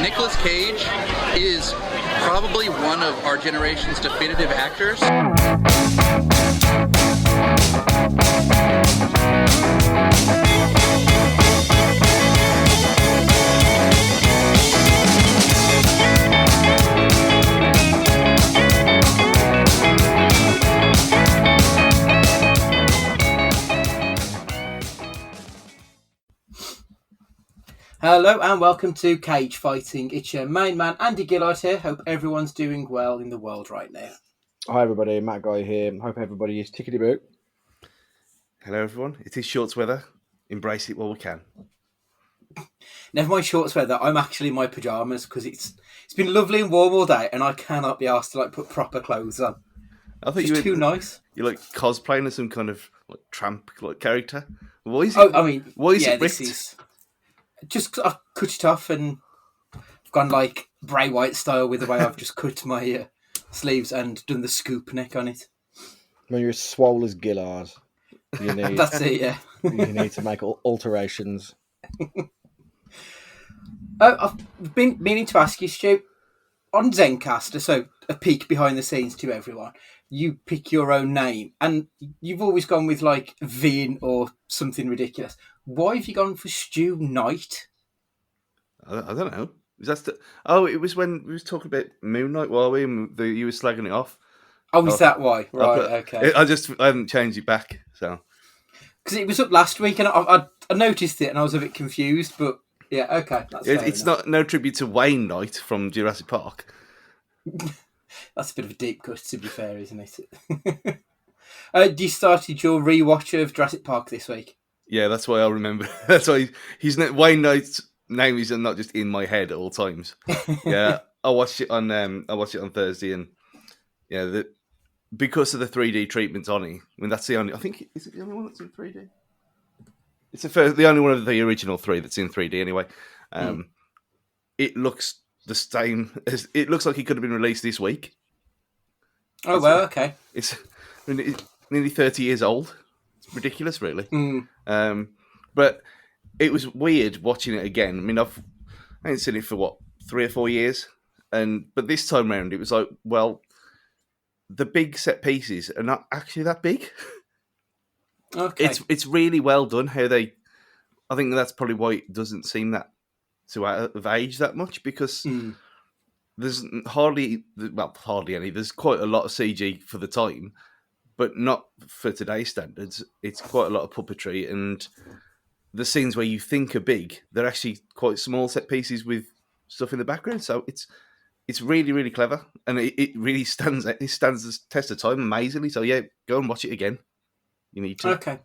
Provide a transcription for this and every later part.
Nicolas Cage is probably one of our generation's definitive actors. Hello and welcome to Cage Fighting. It's your main man Andy Gillard here. Hope everyone's doing well in the world right now. Hi everybody, Matt Guy here. Hope everybody is tickety-boo. Hello everyone, it is shorts weather. Embrace it while we can. Never mind shorts weather, I'm actually in my pyjamas because it's been lovely and warm all day and I cannot be asked to put proper clothes on. I thought it's too nice. You're like cosplaying as some kind of tramp character. Why is it? Why is it ripped? This is just I've cut it off and I've gone Bray Wyatt style with the way I've just cut my sleeves and done the scoop neck on it. When you're as swole as Gillard, you need that's it. Yeah, you need to make alterations. I've been meaning to ask you, Stu, on Zencaster. So a peek behind the scenes to everyone. You pick your own name, and you've always gone with Vin or something ridiculous. Why have you gone for Stu Knight? I don't know. It was when we was talking about Moon Knight, were we? And you were slagging it off. Oh, is that why? Right, okay. I haven't changed it back, so. Because it was up last week, and I noticed it, and I was a bit confused, but yeah, okay. It's no tribute to Wayne Knight from Jurassic Park. That's a bit of a deep cut, to be fair, isn't it? You started your rewatch of Jurassic Park this week. Yeah, that's why I remember. That's why Wayne Knight's name is not just in my head at all times. Yeah, I watched it on Thursday, and yeah, because of the 3D treatments on it. I mean, that's the only. I think is it the only one that's in 3D? It's the only one of the original three that's in 3D anyway. It looks the same as it looks like it could have been released this week. Oh well, okay. It's nearly 30 years old. It's ridiculous, really. But it was weird watching it again. I mean, I ain't seen it for 3 or 4 years, but this time round it was like, well, the big set pieces are not actually that big. Okay, it's really well done. I think that's probably why it doesn't seem that to have aged that much, because there's hardly any. There's quite a lot of CG for the time, but not for today's standards. It's quite a lot of puppetry, and the scenes where you think are big, they're actually quite small set pieces with stuff in the background. So it's really, really clever, and it really stands the test of time amazingly. So yeah, go and watch it again. You need to. Okay,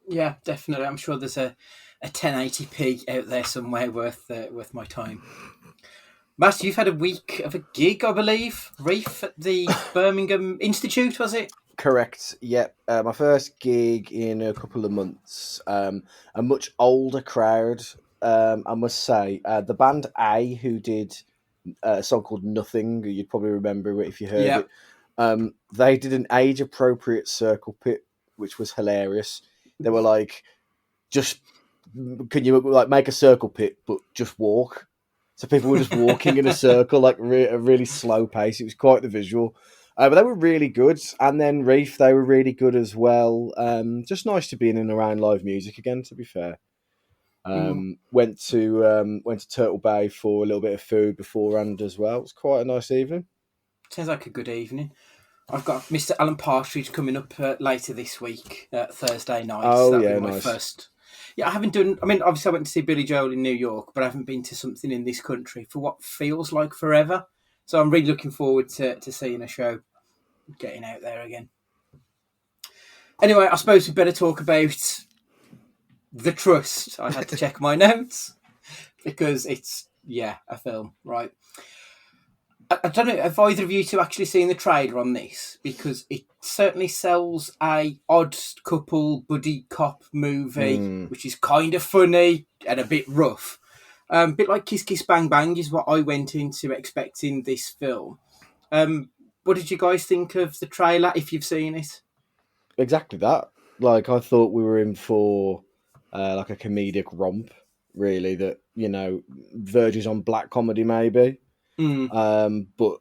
yeah, definitely. I'm sure there's a 1080p out there somewhere worth my time. Matt, you've had a week of a gig, I believe, Reef, at the Birmingham Institute, was it? Correct. Yep. My first gig in a couple of months. A much older crowd, I must say. The band A, who did a song called Nothing, you'd probably remember it if you heard it. They did an age-appropriate circle pit, which was hilarious. They were like, can you make a circle pit, but just walk? So people were just walking in a circle, a really slow pace. It was quite the visual. But they were really good. And then Reef, they were really good as well. Just nice to be in and around live music again, to be fair. Went to Turtle Bay for a little bit of food beforehand as well. It was quite a nice evening. Sounds like a good evening. I've got Mr. Alan Partridge coming up later this week, Thursday night. Oh, so yeah, my nice. First. Yeah, I haven't done. I mean, obviously, I went to see Billy Joel in New York, but I haven't been to something in this country for what feels like forever. So I'm really looking forward to seeing a show, getting out there again. Anyway, I suppose we better talk about The Trust. I had to check my notes because it's a film, right? I don't know, have either of you two actually seen the trailer on this? Because it certainly sells a odd couple buddy cop movie, which is kind of funny and a bit rough. A bit like Kiss Kiss Bang Bang is what I went into expecting this film. What did you guys think of the trailer, if you've seen it? Exactly that. I thought we were in for a comedic romp. really, that, verges on black comedy maybe. But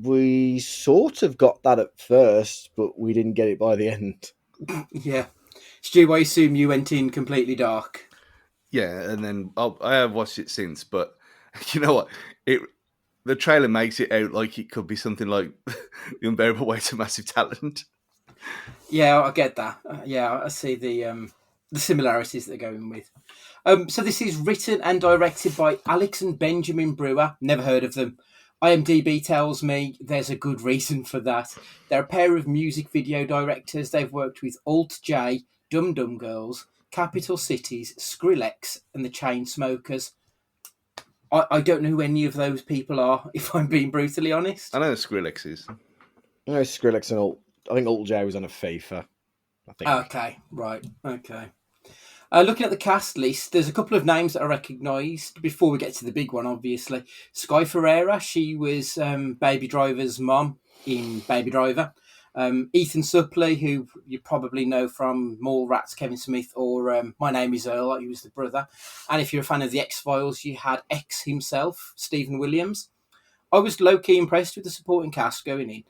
we sort of got that at first, but we didn't get it by the end. Yeah. Stu, I assume you went in completely dark. Yeah, and then I have watched it since, but you know what? The trailer makes it out like it could be something like The Unbearable Weight of Massive Talent. Yeah, I get that. Yeah, I see the similarities they're going with. So this is written and directed by Alex and Benjamin Brewer. Never heard of them. IMDb tells me there's a good reason for that. They're a pair of music video directors. They've worked with Alt J, Dum Dum Girls, Capital Cities, Skrillex, and the Chainsmokers. I don't know who any of those people are, if I'm being brutally honest. I know who Skrillex is. I know Skrillex and I think Alt J was on a FIFA. I think. Okay, right, okay. Looking at the cast list, there's a couple of names that are recognised before we get to the big one, obviously. Sky Ferreira, she was Baby Driver's mom in Baby Driver. Ethan Suplee, who you probably know from Mallrats, Kevin Smith, or My Name is Earl, he was the brother. And if you're a fan of the X-Files, you had X himself, Stephen Williams. I was low-key impressed with the supporting cast going in.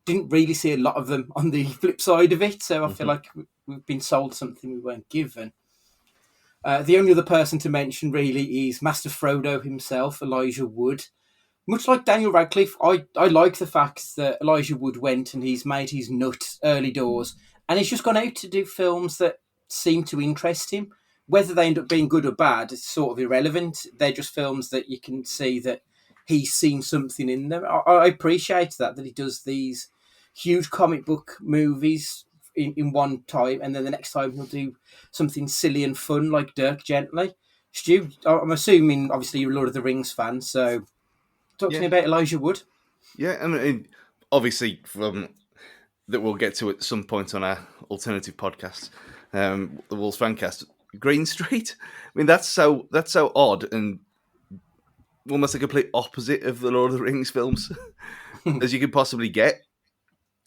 Didn't really see a lot of them on the flip side of it, so I feel like we've been sold something we weren't given. The only other person to mention really is Master Frodo himself, Elijah Wood. Much like Daniel Radcliffe, I like the fact that Elijah Wood went and he's made his nut early doors, and he's just gone out to do films that seem to interest him. Whether they end up being good or bad is sort of irrelevant. They're just films that you can see that he's seen something in them. I appreciate that he does these huge comic book movies in one time, and then the next time he'll do something silly and fun like Dirk Gently. Stu, I'm assuming obviously you're a Lord of the Rings fan, so talk to me about Elijah Wood. Yeah, I mean, obviously from that we'll get to at some point on our alternative podcast, the Wolves Fancast. Green Street. I mean, that's so odd and almost the complete opposite of the Lord of the Rings films as you could possibly get.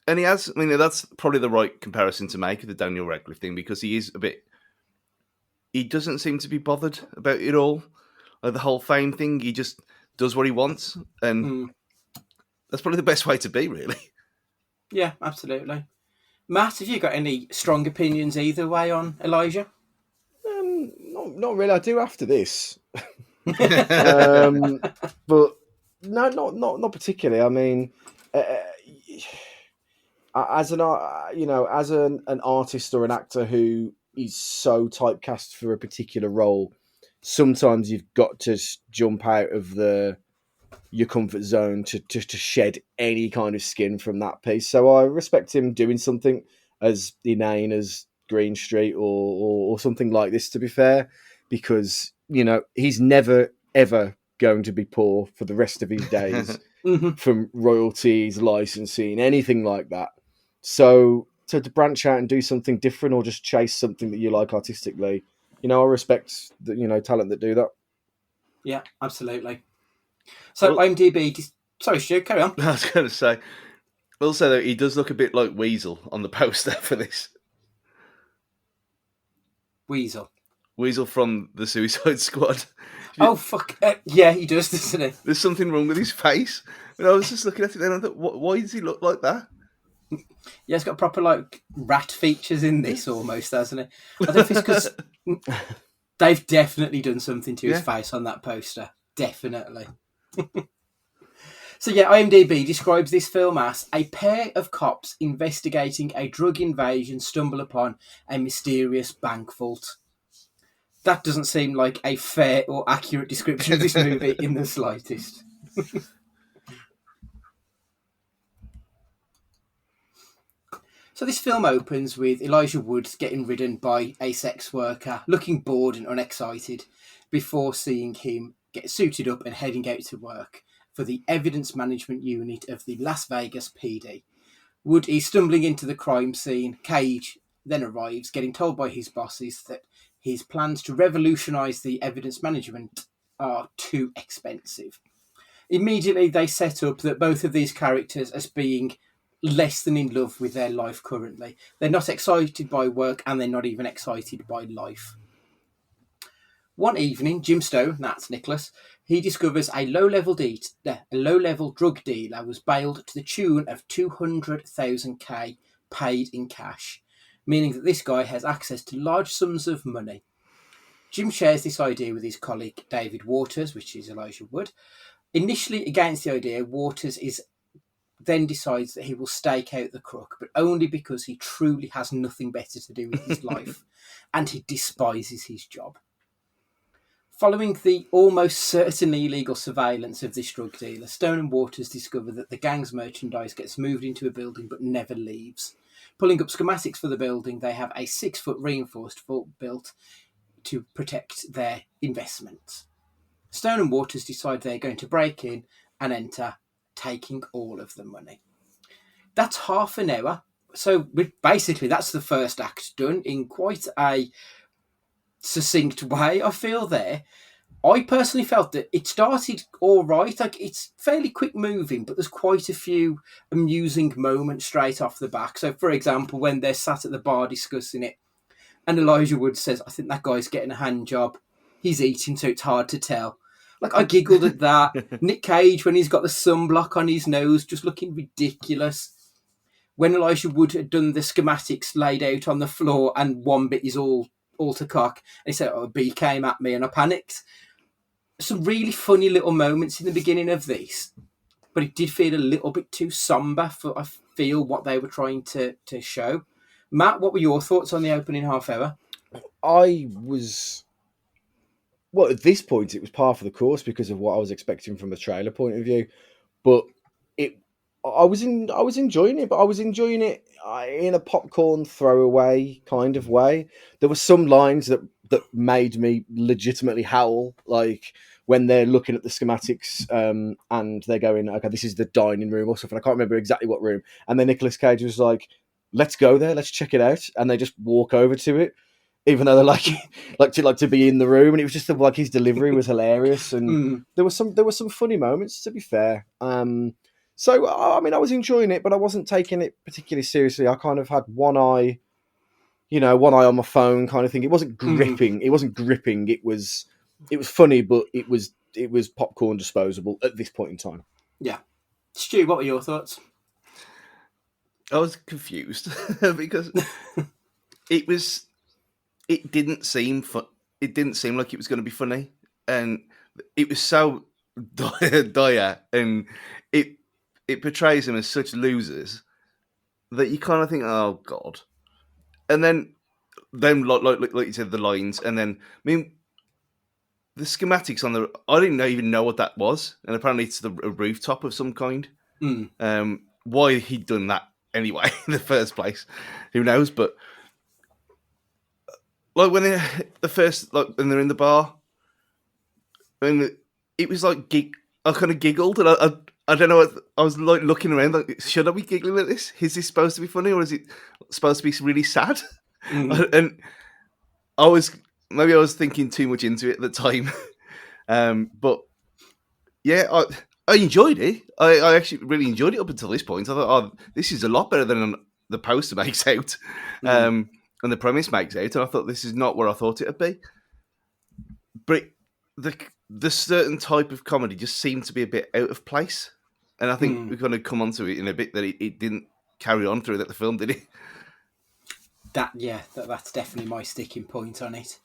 And he has, I mean, that's probably the right comparison to make of the Daniel Radcliffe thing, because he doesn't seem to be bothered about it all. Like the whole fame thing, he just does what he wants. And that's probably the best way to be, really. Yeah, absolutely. Matt, have you got any strong opinions either way on Elijah? Not really. I do after this. But no, not particularly. I mean, as an artist or an actor who is so typecast for a particular role, sometimes you've got to jump out of your comfort zone to shed any kind of skin from that piece. So I respect him doing something as inane as Green Street or something like this, to be fair, because he's never ever going to be poor for the rest of his days from royalties, licensing, anything like that. So to branch out and do something different or just chase something that you like artistically, I respect the talent that do that. Yeah, absolutely. So IMDb, sorry, Stu, carry on. I was going to say, also though, he does look a bit like Weasel on the poster for this. Weasel from the Suicide Squad. Oh, fuck. Yeah, he does, doesn't he? There's something wrong with his face. And I was just looking at it and I thought, why does he look like that? Yeah, he's got proper, rat features in this almost, hasn't he? I don't think it's because they've definitely done something to his face on that poster. Definitely. So yeah, IMDb describes this film as a pair of cops investigating a drug invasion stumble upon a mysterious bank vault. That doesn't seem like a fair or accurate description of this movie in the slightest. So this film opens with Elijah Wood getting ridden by a sex worker, looking bored and unexcited, before seeing him get suited up and heading out to work for the evidence management unit of the Las Vegas PD. Wood is stumbling into the crime scene. Cage then arrives, getting told by his bosses that his plans to revolutionise the evidence management are too expensive. Immediately, they set up that both of these characters as being less than in love with their life currently. They're not excited by work and they're not even excited by life. One evening, Jim Stone, that's Nicholas, he discovers a low-level drug dealer was bailed to the tune of 200,000 K paid in cash, meaning that this guy has access to large sums of money. Jim shares this idea with his colleague David Waters, which is Elijah Wood. Initially against the idea, Waters then decides that he will stake out the crook, but only because he truly has nothing better to do with his life, and he despises his job. Following the almost certainly illegal surveillance of this drug dealer, Stone and Waters discover that the gang's merchandise gets moved into a building but never leaves. Pulling up schematics for the building, they have a 6-foot reinforced vault built to protect their investments. Stone and Waters decide they're going to break in and enter, taking all of the money. That's half an hour. So basically, that's the first act done in quite a succinct way, I feel there. I personally felt that it started all right. Like, it's fairly quick moving, but there's quite a few amusing moments straight off the back. So, for example, when they're sat at the bar discussing it, and Elijah Wood says, I think that guy's getting a hand job. He's eating, so it's hard to tell. Like, I giggled at that. Nick Cage, when he's got the sunblock on his nose, just looking ridiculous. When Elijah Wood had done the schematics laid out on the floor and one bit is all to cock, and he said, a bee came at me and I panicked. Some really funny little moments in the beginning of this, but it did feel a little bit too somber for, I feel, what they were trying to show. Matt, what were your thoughts on the opening half hour? Well, at this point, it was par for the course because of what I was expecting from a trailer point of view. But I was enjoying it, but I was enjoying it in a popcorn throwaway kind of way. There were some lines that made me legitimately howl, like when they're looking at the schematics and they're going, okay, this is the dining room or something. I can't remember exactly what room. And then Nicolas Cage was like, let's go there, let's check it out. And they just walk over to it, even though they're like to be in the room. And it was just like his delivery was hilarious. And there were some funny moments, to be fair. So, I mean, I was enjoying it, but I wasn't taking it particularly seriously. I kind of had one eye on my phone kind of thing. It wasn't gripping. It wasn't gripping. It was funny, but it was popcorn disposable at this point in time. Yeah. Stu, what were your thoughts? I was confused because it didn't seem like it was going to be funny, and it was so dire, and it portrays them as such losers that you kind of think, oh god. And then like you said, the lines, and then I mean the schematics on I didn't even know what that was, and apparently it's a rooftop of some kind. Why he'd done that anyway in the first place, who knows? But like when when they're in the bar, and it was like I kind of giggled, and I don't know. I was like looking around, like, should I be giggling at this? Is this supposed to be funny, or is it supposed to be really sad? And I was thinking too much into it at the time. But yeah, I enjoyed it. I actually really enjoyed it up until this point. I thought, oh, this is a lot better than the poster makes out, and the premise makes out. And I thought, this is not where I thought it would be. But the certain type of comedy just seemed to be a bit out of place. And I think we're going to come on to it in a bit, that it didn't carry on through that the film, did it? That's definitely my sticking point on it.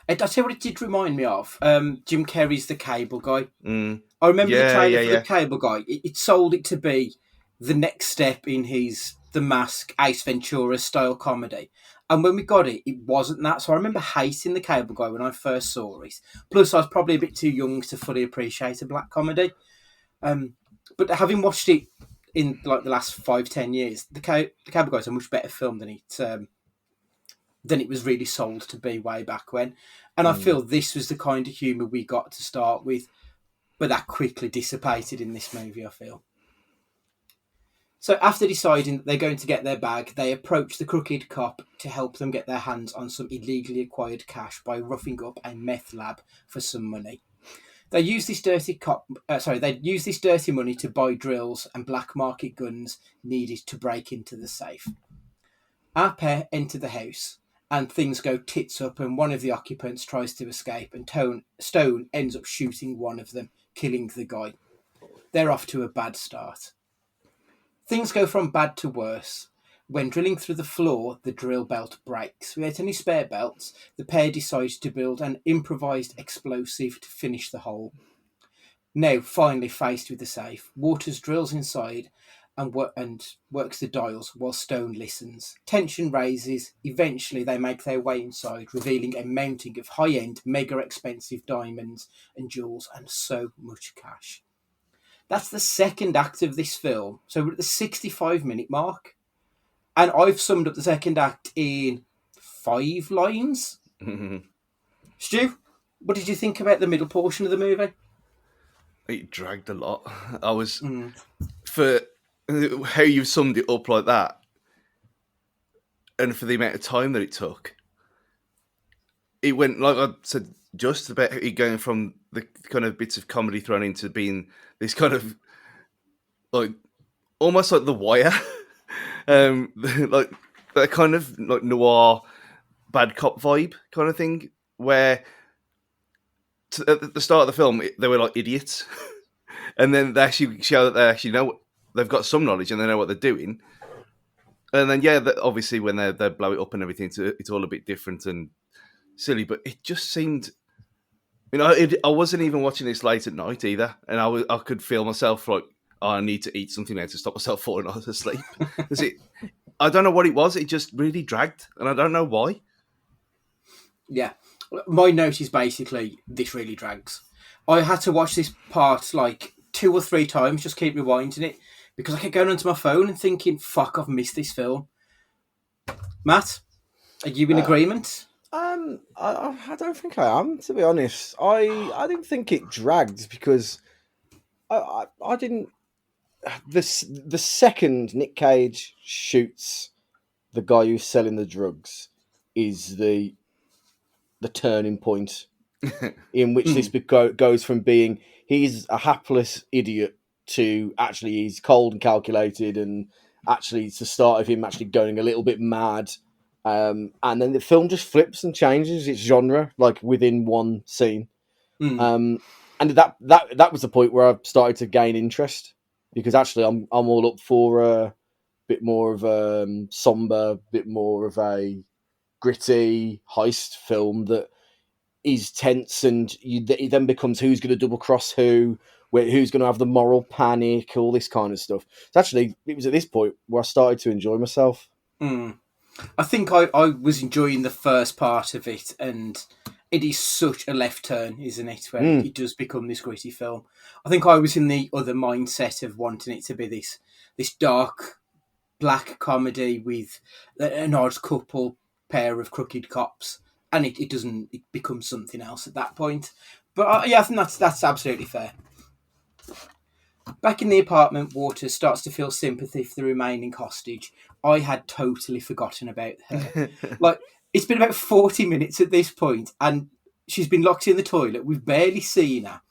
I'll tell you what it did remind me of. Jim Carrey's The Cable Guy. I remember the trailer for The Cable Guy. It sold it to be the next step in his The Mask, Ace Ventura style comedy. And when we got it, it wasn't that. So I remember hating The Cable Guy when I first saw it. Plus, I was probably a bit too young to fully appreciate a black comedy. But having watched it in like the last 5-10 years, The Cable Guy is a much better film than it was really sold to be way back when. And I feel this was the kind of humour we got to start with, but that quickly dissipated in this movie, I feel. So after deciding that they're going to get their bag, they approach the crooked cop to help them get their hands on some illegally acquired cash by roughing up a meth lab for some money. They use this dirty money to buy drills and black market guns needed to break into the safe. Our pair enter the house, and things go tits up, and one of the occupants tries to escape, and Stone ends up shooting one of them, killing the guy. They're off to a bad start. Things go from bad to worse. When drilling through the floor, the drill belt breaks. Without any spare belts, the pair decide to build an improvised explosive to finish the hole. Now, finally faced with the safe, Waters drills inside and works the dials while Stone listens. Tension raises. Eventually, they make their way inside, revealing a mounting of high-end, mega-expensive diamonds and jewels and so much cash. That's the second act of this film. So we're at the 65-minute mark. And I've summed up the second act in 5 lines. Stu, what did you think about the middle portion of the movie? It dragged a lot. I was... For how you summed it up like that, and for the amount of time that it took, it went, like I said, just about it going from the kind of bits of comedy thrown into being this kind of, like, almost like The Wire. Like that kind of like noir bad cop vibe kind of thing, where at the start of the film they were like idiots, and then they actually show that they actually know, they've got some knowledge and they know what they're doing, and then obviously when they blow it up and everything, it's all a bit different and silly. But it just seemed, I wasn't even watching this late at night either, and I could feel myself like, I need to eat something now to stop myself falling asleep. I don't know what it was. It just really dragged, and I don't know why. Yeah. My note is basically, this really drags. I had to watch this part like 2 or 3 times, just keep rewinding it, because I kept going onto my phone and thinking, fuck, I've missed this film. Matt, are you in agreement? I don't think I am, to be honest. I didn't think it dragged because I didn't. The second Nick Cage shoots the guy who's selling the drugs is the turning point in which this goes from being he's a hapless idiot to actually he's cold and calculated, and actually to start of him actually going a little bit mad, and then the film just flips and changes its genre like within one scene. And that was the point where I started to gain interest, because actually I'm all up for a bit more of a somber, bit more of a gritty heist film that is tense, and it then becomes who's going to double cross who's going to have the moral panic, all this kind of stuff. So actually, it was at this point where I started to enjoy myself. I think I was enjoying the first part of it, and it is such a left turn, isn't it, where it does become this gritty film. I think I was in the other mindset of wanting it to be this dark, black comedy with an odd couple, pair of crooked cops, and it doesn't, it becomes something else at that point. But yeah, I think that's absolutely fair. Back in the apartment, Waters starts to feel sympathy for the remaining hostage. I had totally forgotten about her. Like, it's been about 40 minutes at this point, and she's been locked in the toilet. We've barely seen her.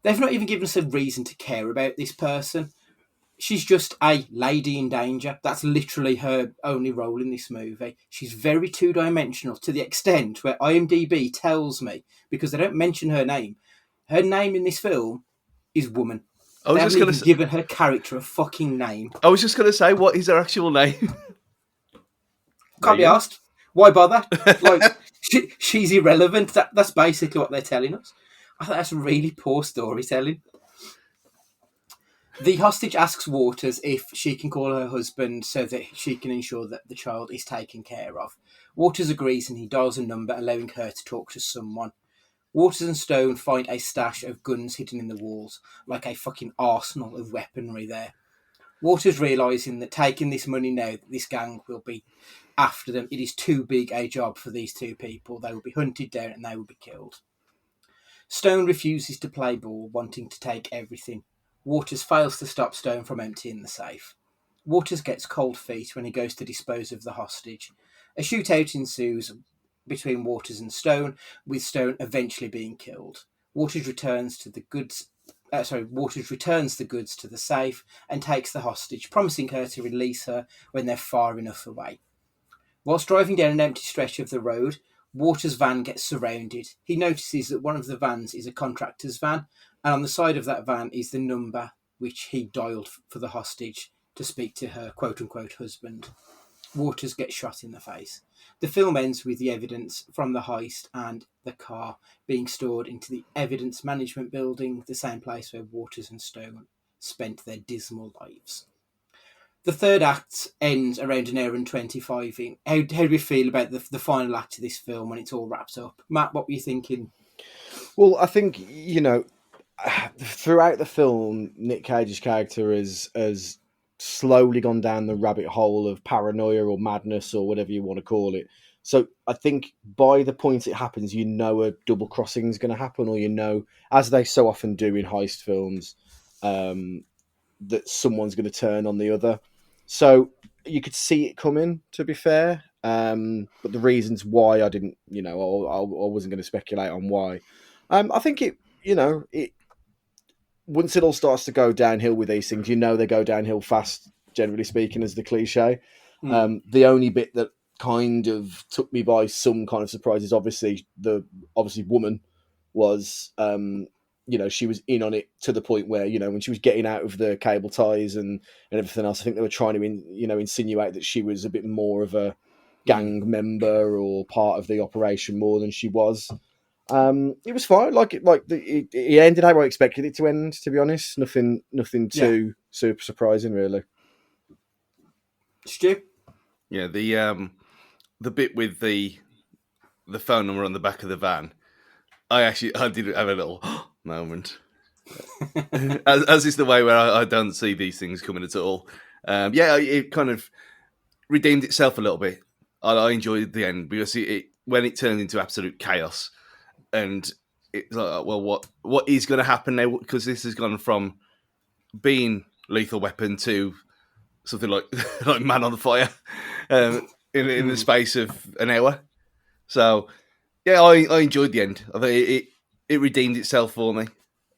They've not even given us a reason to care about this person. She's just a lady in danger. That's literally her only role in this movie. She's very two-dimensional, to the extent where IMDb tells me, because they don't mention her name in this film is Woman. They haven't even given her character a fucking name. I was just going to say, what is her actual name? Can't be asked. Why bother? Like, she's irrelevant. That's basically what they're telling us. I think that's really poor storytelling. The hostage asks Waters if she can call her husband so that she can ensure that the child is taken care of. Waters agrees, and he dials a number, allowing her to talk to someone. Waters and Stone find a stash of guns hidden in the walls, like a fucking arsenal of weaponry there. Waters realising that taking this money now, that this gang will be after them, it is too big a job for these two people. They will be hunted down and they will be killed. Stone refuses to play ball, wanting to take everything. Waters fails to stop Stone from emptying the safe. Waters gets cold feet when he goes to dispose of the hostage. A shootout ensues between Waters and Stone, with Stone eventually being killed. Waters returns the goods to the safe and takes the hostage, promising her to release her when they're far enough away. Whilst driving down an empty stretch of the road, Waters' van gets surrounded. He notices that one of the vans is a contractor's van, and on the side of that van is the number which he dialed for the hostage to speak to her quote-unquote husband. Waters gets shot in the face. The film ends with the evidence from the heist and the car being stored into the evidence management building, the same place where Waters and Stone spent their dismal lives. The third act ends around an hour and 25. How do we feel about the final act of this film when it's all wrapped up? Matt, what were you thinking? Well, I think, throughout the film, Nick Cage's character has slowly gone down the rabbit hole of paranoia or madness or whatever you want to call it. So I think by the point it happens, a double crossing is going to happen, or as they so often do in heist films, that someone's going to turn on the other. So you could see it coming, to be fair. But the reasons why I didn't, I wasn't going to speculate on why. I think it once it all starts to go downhill with these things, they go downhill fast, generally speaking, as the cliche. The only bit that kind of took me by some kind of surprise is obviously woman was, she was in on it to the point where, when she was getting out of the cable ties and everything else, I think they were trying to, insinuate that she was a bit more of a gang member or part of the operation more than she was. It was fine. It ended how I expected it to end. To be honest, nothing too super surprising, really. Stu? Yeah, the bit with the phone number on the back of the van, I did have a little moment. as is the way where I don't see these things coming at all. It kind of redeemed itself a little bit. I enjoyed the end because when it turned into absolute chaos. And it's like, well, what is going to happen now? Because this has gone from being Lethal Weapon to something like Man on Fire in the space of an hour. So, yeah, I enjoyed the end. I think it redeemed itself for me.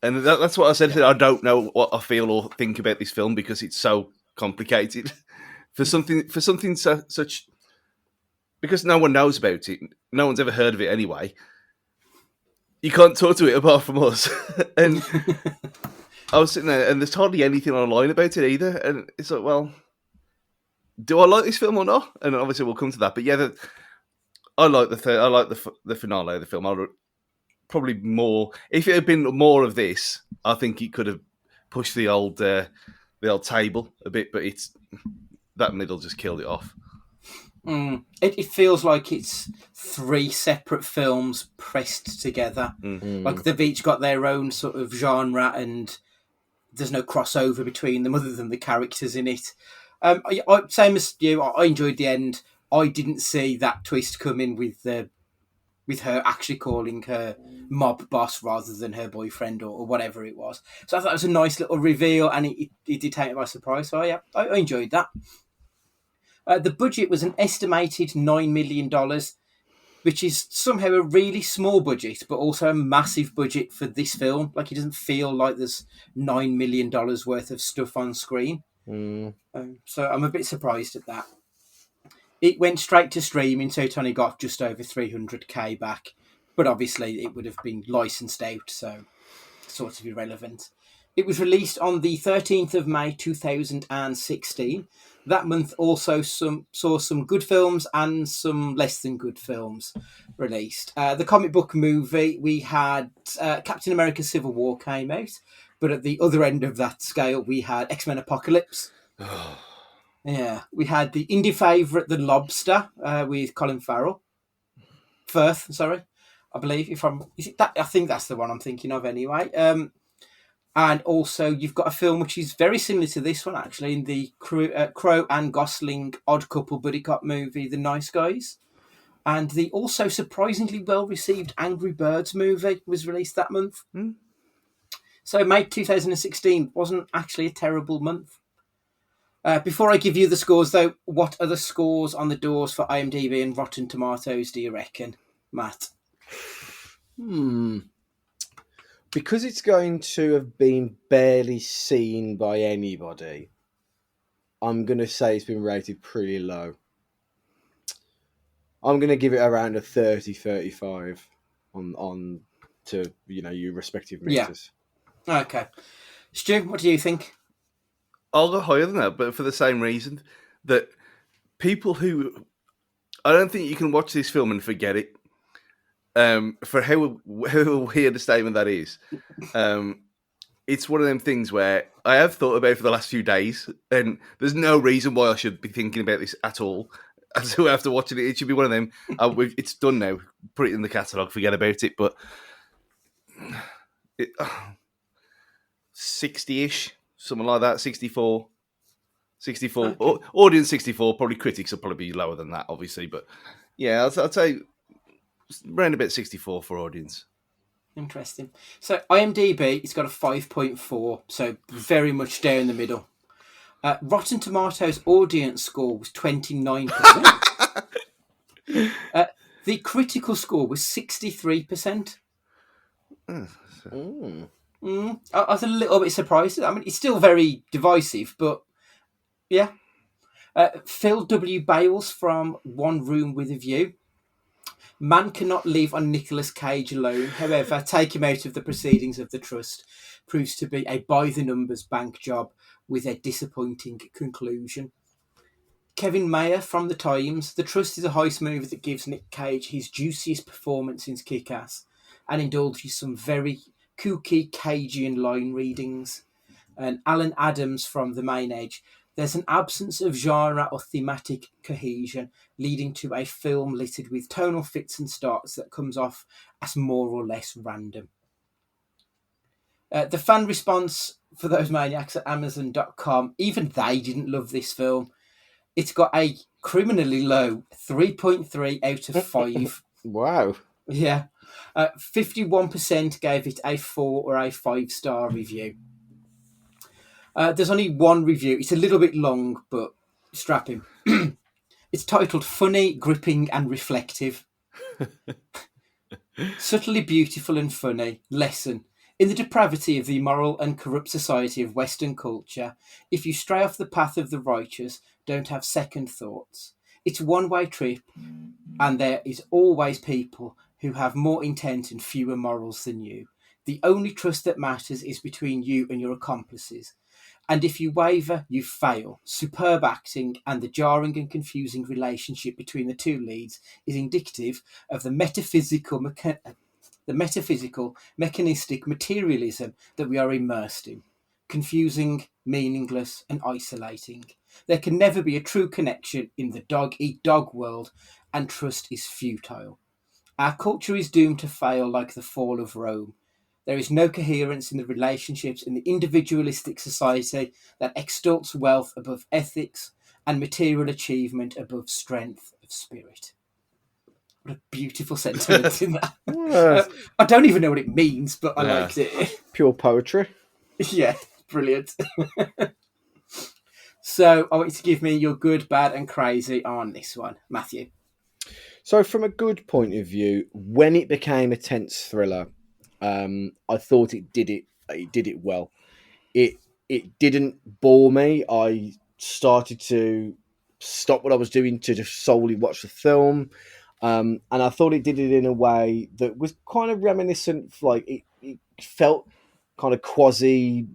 And that's what I said. I don't know what I feel or think about this film because it's so complicated. for something such... Because no one knows about it. No one's ever heard of it anyway. You can't talk to it apart from us. And I was sitting there, and there's hardly anything online about it either. And it's like, well, do I like this film or not? And obviously, we'll come to that. But yeah, I like the finale of the film. I would probably more if it had been more of this. I think it could have pushed the old table a bit, but it's that middle just killed it off. It feels like it's three separate films pressed together. Like they've each got their own sort of genre and there's no crossover between them other than the characters in it. Same as you, I enjoyed the end. I didn't see that twist coming with her actually calling her mob boss rather than her boyfriend or whatever it was. So I thought it was a nice little reveal and it did take me by surprise. So yeah, I enjoyed that. The budget was an estimated $9 million, which is somehow a really small budget, but also a massive budget for this film. Like, it doesn't feel like there's $9 million worth of stuff on screen. So I'm a bit surprised at that. It went straight to streaming, so it only got just over 300k back. But obviously it would have been licensed out, so sort of irrelevant. It was released on the 13th of May 2016. That month also saw some good films and some less than good films released. The comic book movie, we had Captain America Civil War came out, but at the other end of that scale, we had X-Men Apocalypse. Yeah, we had the indie favourite, The Lobster, with Colin Farrell. Firth, sorry, I believe. I think that's the one I'm thinking of anyway. And also, you've got a film which is very similar to this one, actually, in the Crow and Gosling odd couple buddy cop movie, The Nice Guys. And the also surprisingly well-received Angry Birds movie was released that month. So May 2016 wasn't actually a terrible month. Before I give you the scores, though, what are the scores on the doors for IMDb and Rotten Tomatoes, do you reckon, Matt? Because it's going to have been barely seen by anybody, I'm going to say it's been rated pretty low. I'm going to give it around a 30-35 on to your respective Yeah. meters. Okay. Stu, what do you think? I'll go higher than that, but for the same reason that people who I don't think you can watch this film and forget it. For how weird a statement that is. It's one of them things where I have thought about it for the last few days, and there's no reason why I should be thinking about this at all. So after watching it, it should be one of them. It's done now. Put it in the catalogue. Forget about it. But 60-ish, something like that. 64. 64. Okay. Audience 64. Probably critics will probably be lower than that, obviously. But yeah, I'd say around about 64 for audience. Interesting. So IMDb, it's got a 5.4, so very much down the middle. Rotten Tomatoes audience score was 29%. The critical score was 63%. I was a little bit surprised. I mean, it's still very divisive, but yeah. Phil W. Bales from One Room with a View. Man cannot live on Nicolas Cage alone. However, take him out of the proceedings of the trust proves to be a by-the-numbers bank job with a disappointing conclusion. Kevin Mayer from The Times. The Trust is a heist movie that gives Nick Cage his juiciest performance since Kick-Ass and indulges some very kooky Cagean line readings. And Alan Adams from The Main Edge. There's an absence of genre or thematic cohesion, leading to a film littered with tonal fits and starts that comes off as more or less random. The fan response for those maniacs at Amazon.com, even they didn't love this film. It's got a criminally low 3.3 out of 5. Wow. Yeah. 51% gave it a 4 or a 5-star review. There's only one review. It's a little bit long, but strap him. It's titled Funny, Gripping and Reflective. Subtly beautiful and funny. Lesson. In the depravity of the immoral and corrupt society of Western culture, if you stray off the path of the righteous, don't have second thoughts. It's a one-way trip, and there is always people who have more intent and fewer morals than you. The only trust that matters is between you and your accomplices. And if you waver, you fail. Superb acting and the jarring and confusing relationship between the two leads is indicative of the metaphysical, mechanistic materialism that we are immersed in. Confusing, meaningless, and isolating. There can never be a true connection in the dog-eat-dog world, and trust is futile. Our culture is doomed to fail like the fall of Rome. There is no coherence in the relationships in the individualistic society that extols wealth above ethics and material achievement above strength of spirit. What a beautiful sentiment in that. I don't even know what it means, but I liked it. Pure poetry. Yeah, brilliant. So I want you to give me your good, bad and crazy on this one, Matthew. So from a good point of view, when it became a tense thriller, I thought it did it well. It didn't bore me. I started to stop what I was doing to just solely watch the film, and I thought it did it in a way that was kind of reminiscent. Like it felt kind of quasi,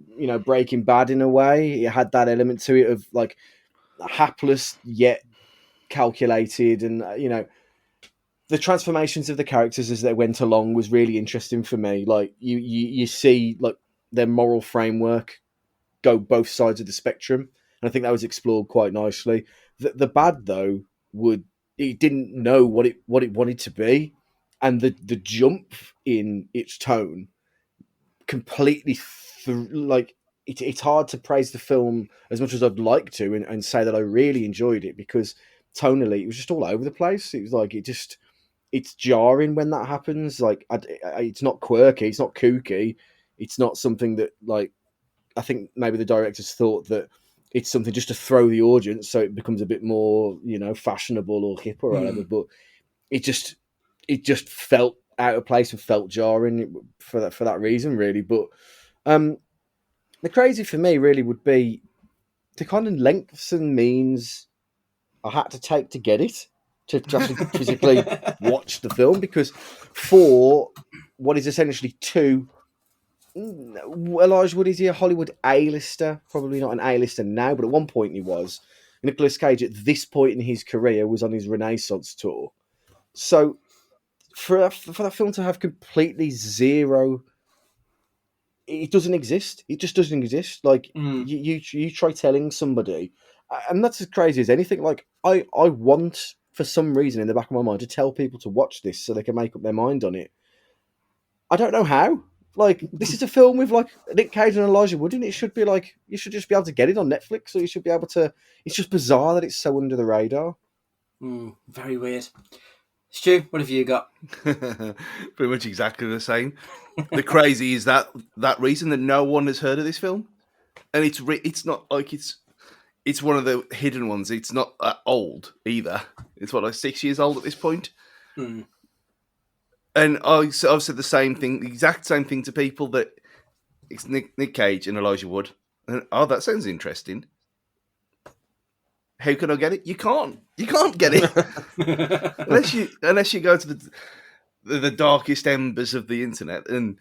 Breaking Bad in a way. It had that element to it of like hapless yet calculated, and the transformations of the characters as they went along was really interesting for me. Like you see like their moral framework go both sides of the spectrum, and I think that was explored quite nicely. The bad though it didn't know what it wanted to be, and the jump in its tone completely it's hard to praise the film as much as I'd like to and say that I really enjoyed it, because tonally it was just all over the place. It was like it's jarring when that happens. Like it's not quirky, it's not kooky, it's not something that, like, I think maybe the directors thought that it's something just to throw the audience so it becomes a bit more fashionable or hip or whatever. But it just felt out of place and felt jarring for that reason, really. But the crazy for me really would be the kind of lengths and means I had to take to get it. to actually physically watch the film, because for what is essentially two, Elijah Wood, is he a Hollywood A-lister? Probably not an A-lister now, but at one point he was. Nicolas Cage at this point in his career was on his Renaissance tour. So for that film to have completely zero, it doesn't exist. It just doesn't exist. Like you try telling somebody, and that's as crazy as anything. Like I want, for some reason in the back of my mind, to tell people to watch this so they can make up their mind on it. I don't know how. Like, this is a film with like Nick Cage and Elijah Wood in it. It should be like, you should just be able to get it on Netflix, or you should be able to. It's just bizarre that it's so under the radar. Very weird. Stu, what have you got? Pretty much exactly the same. The crazy is that reason that no one has heard of this film, and it's not like it's one of the hidden ones. It's not that old either. It's like 6 years old at this point. And I've said the same thing, the exact same thing to people, that it's Nick Cage and Elijah Wood. And, that sounds interesting. How can I get it? You can't. You can't get it unless you go to the darkest embers of the internet and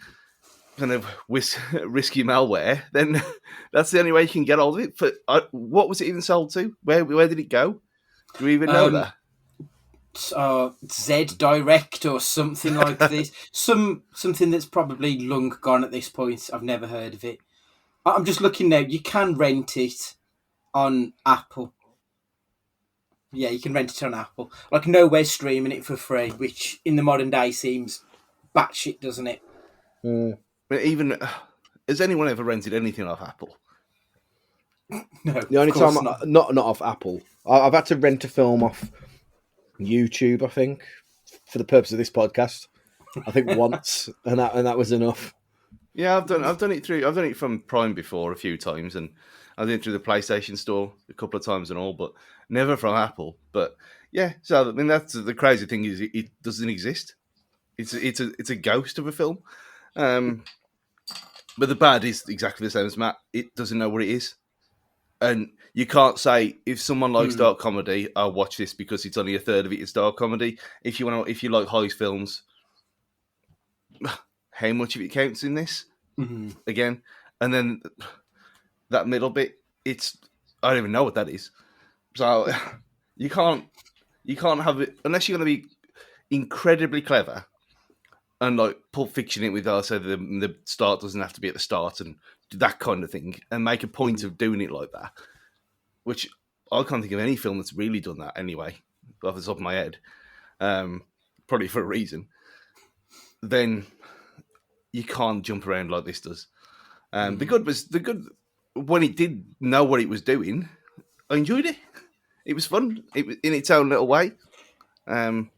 kind of risky malware. Then that's the only way you can get hold of it. But what was it even sold to? Where did it go? Do we even know that? Z Direct or something like this. Something that's probably long gone at this point. I've never heard of it. I'm just looking now. You can rent it on Apple. Yeah, you can rent it on Apple. Like, nowhere's streaming it for free, which in the modern day seems batshit, doesn't it? But even has anyone ever rented anything off Apple? No. The only time not off Apple. I've had to rent a film off YouTube, I think, for the purpose of this podcast. I think once, and that was enough. Yeah, I've done it from Prime before a few times, and I did it through the PlayStation Store a couple of times and all, but never from Apple. But yeah, so I mean, that's the crazy thing, is it doesn't exist. It's a ghost of a film. But the bad is exactly the same as Matt. It doesn't know what it is. And you can't say, if someone likes dark comedy, I'll watch this because it's only a third of it is dark comedy. If you like heist films, how much of it counts in this? Again, and then that middle bit, I don't even know what that is. So you can't have it unless you're going to be incredibly clever and like Pulp Fiction it with, so the start doesn't have to be at the start and that kind of thing, and make a point of doing it like that. Which I can't think of any film that's really done that anyway, off the top of my head. Probably for a reason. Then you can't jump around like this does. The good when it did know what it was doing. I enjoyed it. It was fun. It was in its own little way. But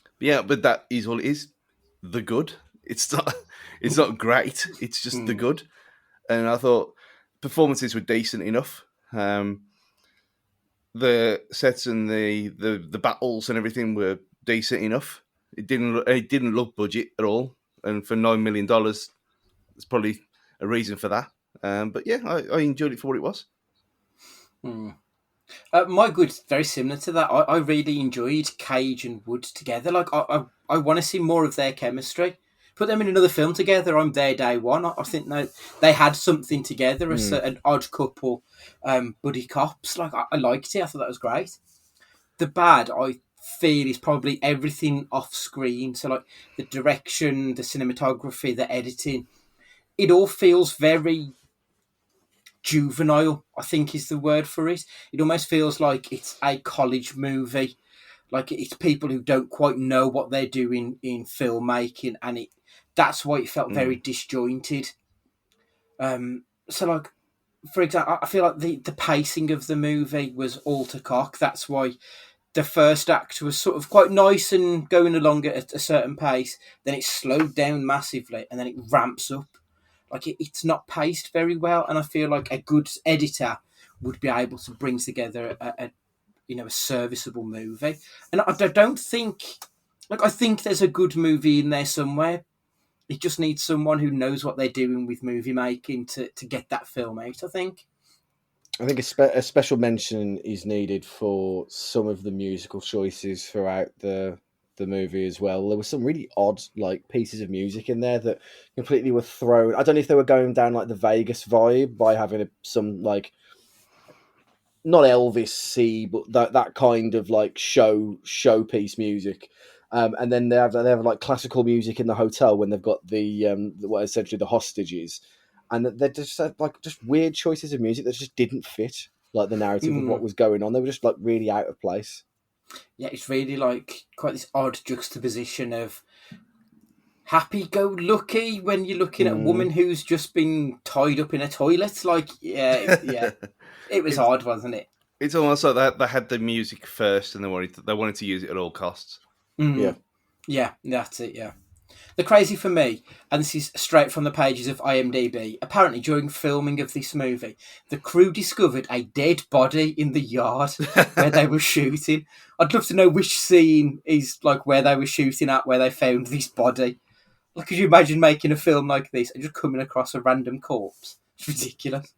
that is all it is. The good. It's not great. It's just the good. And I thought performances were decent enough. The sets and the battles and everything were decent enough. It didn't look budget at all. And for $9 million, there's probably a reason for that. But yeah, I enjoyed it for what it was. My good's very similar to that. I really enjoyed Cage and Wood together. Like, I want to see more of their chemistry. Put them in another film together. I'm there day one. I think they had something together as an odd couple, buddy cops. Like, I liked it. I thought that was great. The bad, I feel, is probably everything off screen. So, like, the direction, the cinematography, the editing, it all feels very juvenile, I think is the word for it. It almost feels like it's a college movie. Like, it's people who don't quite know what they're doing in filmmaking, and that's why it felt very disjointed. So, like, for example, I feel like the pacing of the movie was all to cock. That's why the first act was sort of quite nice and going along at a certain pace. Then it slowed down massively, and then it ramps up. Like, it's not paced very well, and I feel like a good editor would be able to bring together a serviceable movie. And I don't think, like, I think there's a good movie in there somewhere. It just needs someone who knows what they're doing with movie making to get that film out, I think. I think a special mention is needed for some of the musical choices throughout the movie as well. There were some really odd like pieces of music in there that completely were thrown. I don't know if they were going down like the Vegas vibe by having some like not Elvis C, but that kind of like showpiece music. And then they have like classical music in the hotel when they've got what essentially the hostages, and they're just like just weird choices of music that just didn't fit like the narrative of what was going on. They were just like really out of place. Yeah, it's really like quite this odd juxtaposition of happy-go-lucky when you're looking at a woman who's just been tied up in a toilet. Like, yeah, it was odd, wasn't it? It's almost like they had the music first, and they wanted to use it at all costs. Yeah, that's it. Yeah. The crazy for me, and this is straight from the pages of IMDb, apparently during filming of this movie, the crew discovered a dead body in the yard where they were shooting. I'd love to know which scene is like where they were shooting at, where they found this body. Like, could you imagine making a film like this and just coming across a random corpse? It's ridiculous.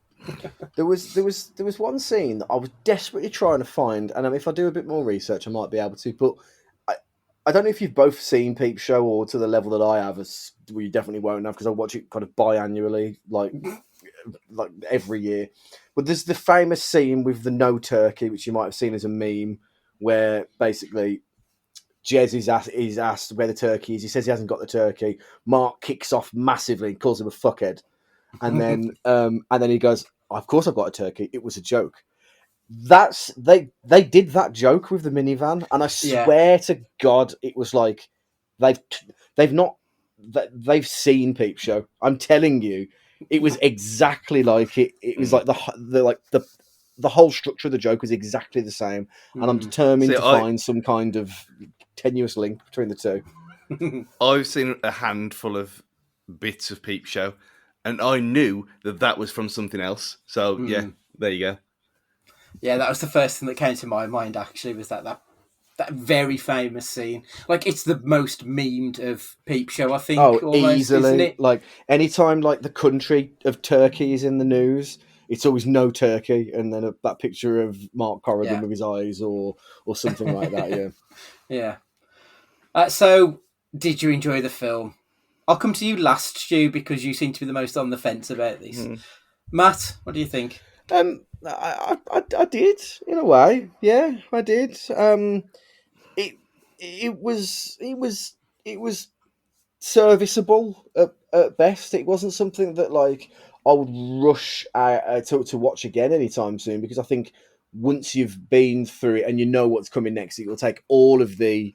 There was one scene that I was desperately trying to find, and if I do a bit more research, I might be able to. But I don't know if you've both seen Peep Show or to the level that I have. Well, you definitely won't have because I watch it kind of biannually, like every year. But there's the famous scene with the no turkey, which you might have seen as a meme, where basically Jez is asked where the turkey is. He says he hasn't got the turkey. Mark kicks off massively and calls him a fuckhead. And then he goes, "Of course I've got a turkey. It was a joke." They did that joke with the minivan, and I swear to God, it was like they've seen Peep Show. I'm telling you, it was exactly like it. It was like the whole structure of the joke was exactly the same, and I'm determined to find some kind of tenuous link between the two. I've seen a handful of bits of Peep Show, and I knew that was from something else. So yeah, there you go. Yeah, that was the first thing that came to my mind. Actually, was that very famous scene. Like, it's the most memed of Peep Show, I think. Almost, easily, isn't it? Like anytime, like the country of Turkey is in the news, it's always no turkey, and then that picture of Mark Corrigan with his eyes, or something like that. Yeah, yeah. So, did you enjoy the film? I'll come to you last, Stu, because you seem to be the most on the fence about this. Matt, what do you think? I did in a way. Yeah, I did. It was serviceable at best. It wasn't something that like I would rush to watch again anytime soon, because I think once you've been through it and you know what's coming next, it will take all of the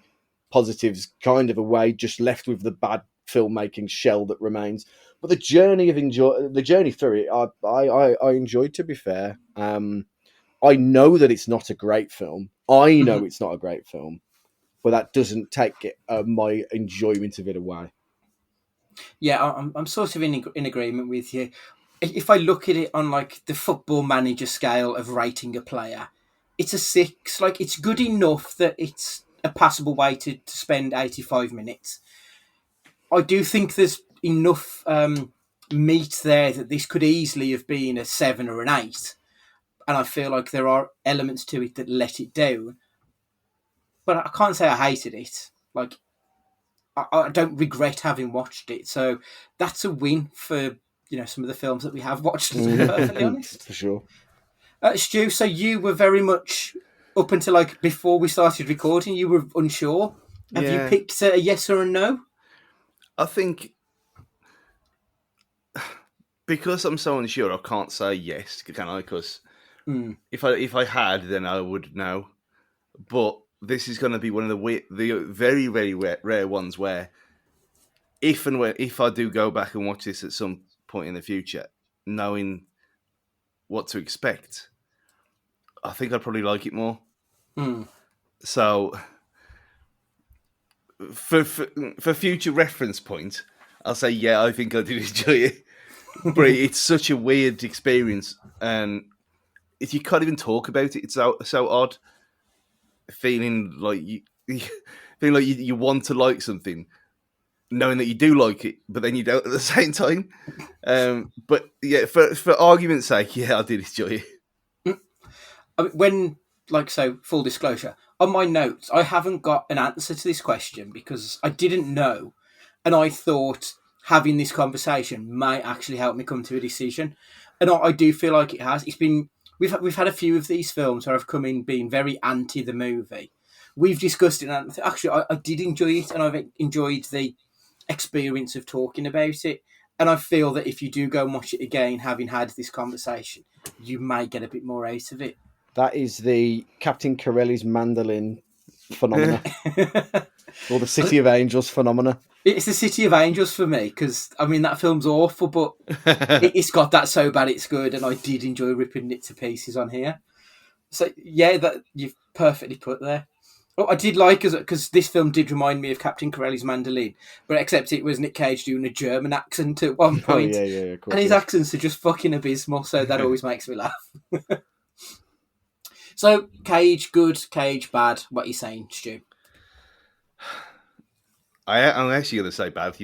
positives kind of away, just left with the bad filmmaking shell that remains. But the journey through it, I enjoyed. To be fair, I know that it's not a great film. I know it's not a great film, but that doesn't take my enjoyment of it away. Yeah, I'm sort of in agreement with you. If I look at it on like the Football Manager scale of rating a player, it's a 6. Like, it's good enough that it's a passable way to spend 85 minutes. I do think there's enough meat there that this could easily have been a 7 or an 8. And I feel like there are elements to it that let it down. But I can't say I hated it. Like, I don't regret having watched it. So that's a win for, some of the films that we have watched, to be perfectly honest. For sure. Stu, so you were very much, up until like before we started recording, you were unsure. Have you picked a yes or a no? I think because I'm so unsure, I can't say yes, can I? Because if I had, then I would know. But this is going to be one of the very, very rare ones where, if I do go back and watch this at some point in the future, knowing what to expect, I think I'd probably like it more. So, for future reference point, I'll say, yeah, I think I did enjoy it. But it's such a weird experience, and if you can't even talk about it, it's so odd. Feeling like you want to like something, knowing that you do like it, but then you don't at the same time. But yeah, for argument's sake, yeah, I did enjoy it. I mean, when, like, so, full disclosure, on my notes, I haven't got an answer to this question because I didn't know. And I thought having this conversation might actually help me come to a decision. And I do feel like it has. It's been, we've had a few of these films where I've come in being very anti the movie. We've discussed it, and actually, I did enjoy it, and I've enjoyed the experience of talking about it. And I feel that if you do go and watch it again, having had this conversation, you may get a bit more out of it. That is the Captain Corelli's mandolin phenomena, or the City of Angels phenomena. It's the City of Angels for me, because, I mean, that film's awful, but it's got that so bad it's good, and I did enjoy ripping it to pieces on here. So, yeah, that you've perfectly put there. Oh, I did like, because this film did remind me of Captain Corelli's Mandolin, but except it was Nick Cage doing a German accent at one point. Oh, yeah, of course. And his accents are just fucking abysmal, so that always makes me laugh. So, Cage good, Cage bad. What are you saying, Stu? I'm actually going to say bad,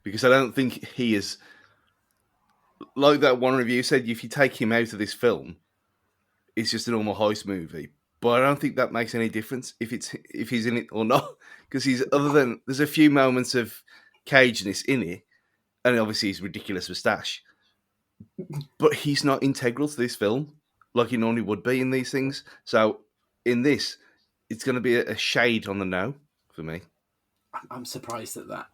because I don't think he is, like that one review said, if you take him out of this film, it's just a normal heist movie. But I don't think that makes any difference if he's in it or not, because there's a few moments of cageness in it, and obviously his ridiculous moustache, but he's not integral to this film like he normally would be in these things. So in this, it's going to be a shade on the no for me. I'm surprised at that,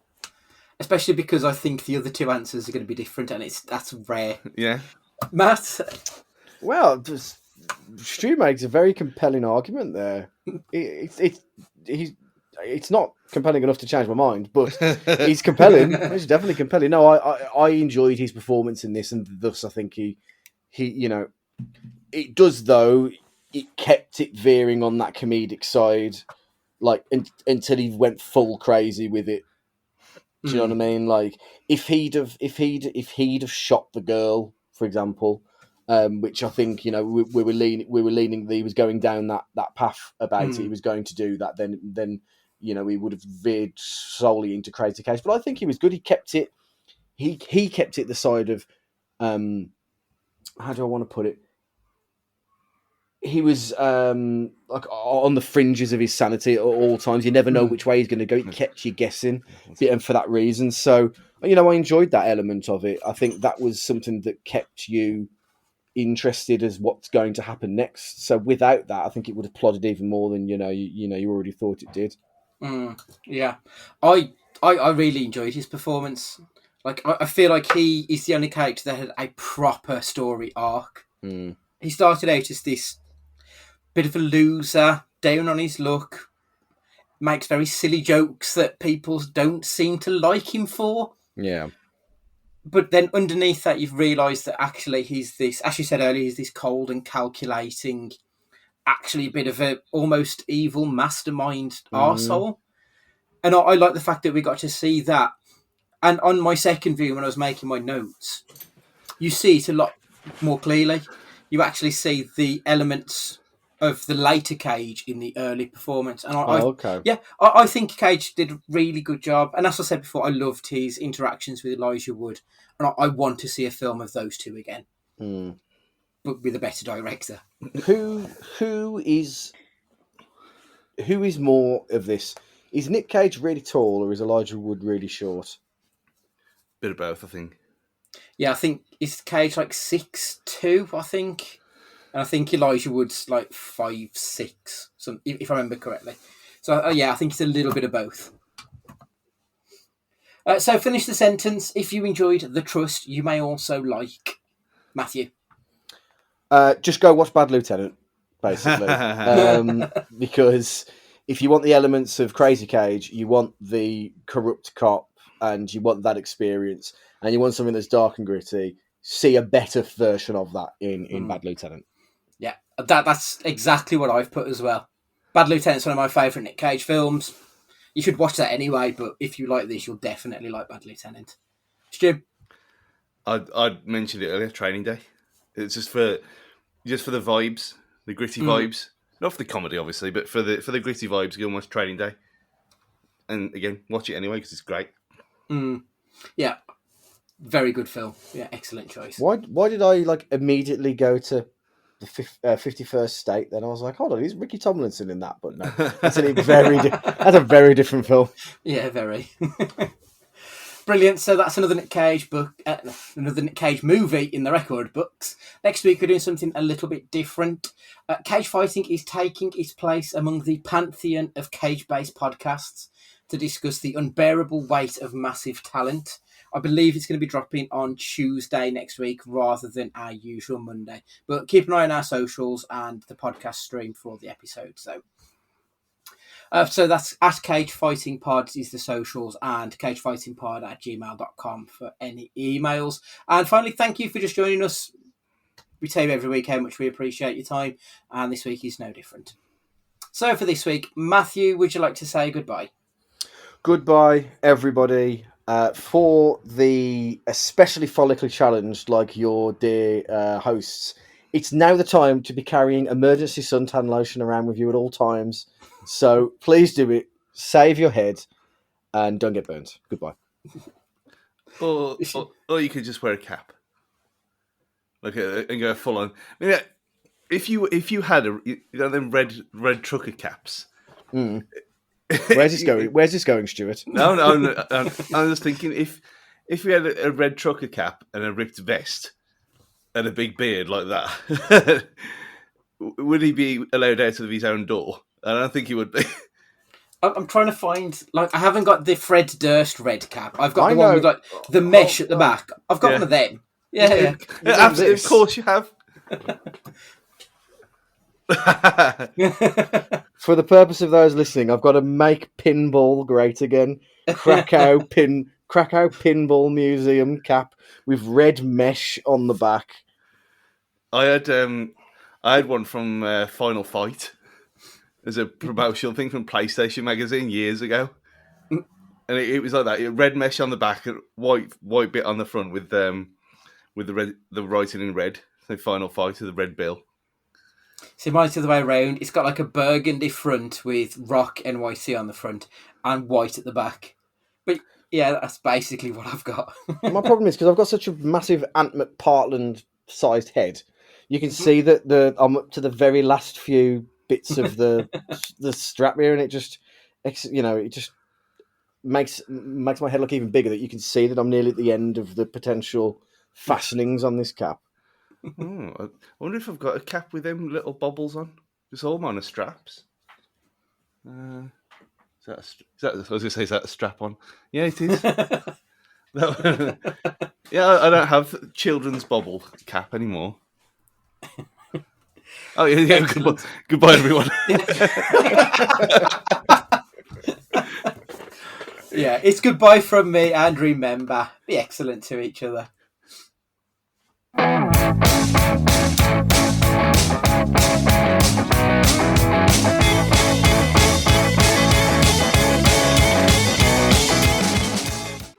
especially because I think the other two answers are going to be different, and that's rare. Yeah, Matt. Well, Stu makes a very compelling argument there. It's not compelling enough to change my mind, but he's compelling. He's definitely compelling. No, I enjoyed his performance in this, and thus I think he it does, though. It kept it veering on that comedic side, like until he went full crazy with it. Do you know what I mean? Like if he'd have shot the girl, for example. Which I think we were leaning that he was going down that path about it. He was going to do that. Then he would have veered solely into Crazy Cage. But I think he was good. He kept it. He kept it the side of how do I want to put it? He was like on the fringes of his sanity at all times. You never know which way he's going to go. He kept you guessing, and for that reason, so I enjoyed that element of it. I think that was something that kept you interested as what's going to happen next. So without that, I think it would have plodded even more than you already thought it did. Yeah, I really enjoyed his performance. Like I feel like he is the only character that had a proper story arc. He started out as this bit of a loser, down on his luck, makes very silly jokes that people don't seem to like him for. Yeah. But then underneath that, you've realised that actually he's this, as you said earlier, he's this cold and calculating, actually a bit of a almost evil mastermind arsehole. And I like the fact that we got to see that. And on my second view, when I was making my notes, you see it a lot more clearly. You actually see the elements of the later Cage in the early performance. And I think Cage did a really good job. And as I said before, I loved his interactions with Elijah Wood. And I want to see a film of those two again. But with a better director. Who is more of this? Is Nick Cage really tall or is Elijah Wood really short? Bit of both, I think. Yeah, I think is Cage like 6'2", I think. And I think Elijah Wood's like 5'6", if I remember correctly. So, I think it's a little bit of both. So, finish the sentence. If you enjoyed The Trust, you may also like Matthew. Just go watch Bad Lieutenant, basically. Because if you want the elements of Crazy Cage, you want the corrupt cop, and you want that experience, and you want something that's dark and gritty, see a better version of that in Bad Lieutenant. Yeah, that's exactly what I've put as well. Bad Lieutenant's one of my favourite Nick Cage films. You should watch that anyway, but if you like this, you'll definitely like Bad Lieutenant. Stu? I mentioned it earlier, Training Day. It's just for the vibes, the gritty vibes. Not for the comedy, obviously, but for the gritty vibes, go and watch Training Day. And again, watch it anyway, because it's great. Yeah. Very good film. Yeah, excellent choice. Why did I immediately go to the 51st State. Then I was like, hold on, is Ricky Tomlinson in that? But no, that's a very different film. Yeah, very. Brilliant. So that's another Nick Cage book, another Nick Cage movie in the record books. Next week we're doing something a little bit different. Cage fighting is taking its place among the pantheon of cage-based podcasts to discuss the unbearable weight of massive talent. I believe it's going to be dropping on Tuesday next week rather than our usual Monday. But keep an eye on our socials and the podcast stream for all the episodes. So that's at Cage Fighting Pods is the socials, and cagefightingpod@gmail.com for any emails. And finally, thank you for just joining us. We tell you every week how much we appreciate your time, and this week is no different. So for this week, Matthew, would you like to say goodbye? Goodbye, everybody. For the especially follically challenged, like your dear hosts, it's now the time to be carrying emergency suntan lotion around with you at all times. So please do it. Save your head and don't get burnt. Goodbye. Or you could just wear a cap, and go full on. I mean, if you had them red trucker caps. Mm. Where's this going? Where's this going, Stuart? No. I'm just thinking if we had a red trucker cap and a ripped vest and a big beard like that, would he be allowed out of his own door? I don't think he would be. I'm trying to find, I haven't got the Fred Durst red cap. I've got one with the mesh at the back. I've got one of them. Yeah. Absolutely, of course you have. For the purpose of those listening, I've got to make pinball great again. Krakow Pinball Museum cap with red mesh on the back. I had one from Final Fight as a promotional thing from PlayStation magazine years ago, and it was like that: red mesh on the back, white bit on the front with the writing in red. So Final Fight with the red bill. See, mine's the other way around. It's got like a burgundy front with Rock NYC on the front and white at the back. But yeah, that's basically what I've got. My problem is because I've got such a massive Ant McPartland-sized head. You can see that I'm up to the very last few bits of the strap here, and it just makes my head look even bigger. That you can see that I'm nearly at the end of the potential fastenings on this cap. I wonder if I've got a cap with them little bobbles on. Just all mine are straps. I was going to say, is that a strap on? Yeah, it is. Yeah, I don't have children's bobble cap anymore. Oh, yeah. Goodbye, everyone. Yeah, it's goodbye from me, and remember, be excellent to each other.